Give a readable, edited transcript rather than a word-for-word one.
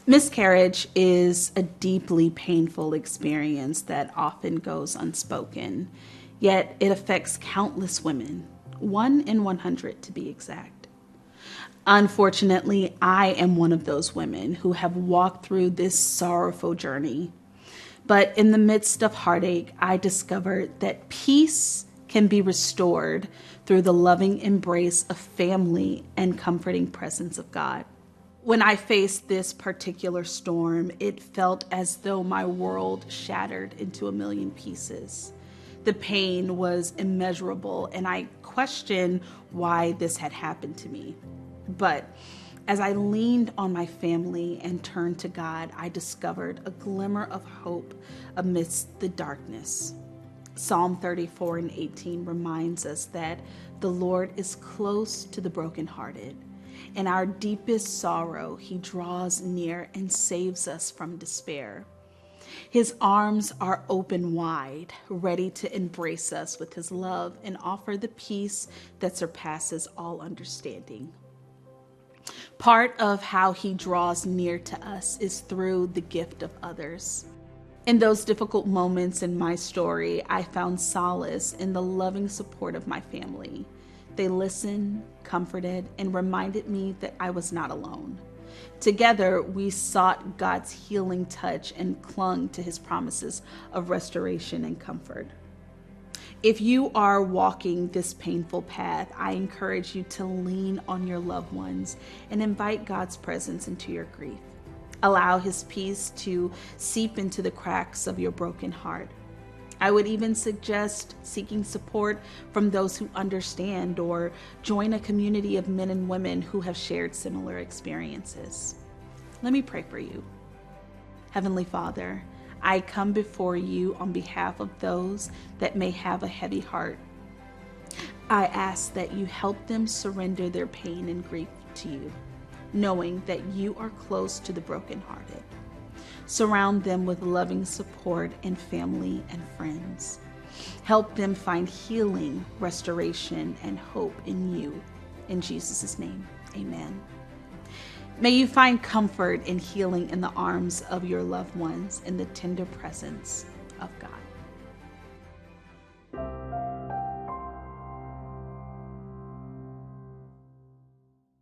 Miscarriage is a deeply painful experience that often goes unspoken, yet it affects countless women, 1 in 100 to be exact. Unfortunately, I am one of those women who have walked through this sorrowful journey. But in the midst of heartache, I discovered that peace can be restored through the loving embrace of family and comforting presence of God. When I faced this particular storm, it felt as though my world shattered into a million pieces. The pain was immeasurable, and I questioned why this had happened to me. But as I leaned on my family and turned to God, I discovered a glimmer of hope amidst the darkness. Psalm 34:18 reminds us that the Lord is close to the brokenhearted. In our deepest sorrow, he draws near and saves us from despair. His arms are open wide, ready to embrace us with his love and offer the peace that surpasses all understanding. Part of how he draws near to us is through the gift of others. In those difficult moments in my story, I found solace in the loving support of my family. They listened, comforted, and reminded me that I was not alone. Together, we sought God's healing touch and clung to his promises of restoration and comfort. If you are walking this painful path, I encourage you to lean on your loved ones and invite God's presence into your grief. Allow his peace to seep into the cracks of your broken heart. I would even suggest seeking support from those who understand, or join a community of men and women who have shared similar experiences. Let me pray for you. Heavenly Father, I come before you on behalf of those that may have a heavy heart. I ask that you help them surrender their pain and grief to you, knowing that you are close to the brokenhearted. Surround them with loving support and family and friends. Help them find healing, restoration, and hope in you. In Jesus' name, amen. May you find comfort and healing in the arms of your loved ones in the tender presence of God.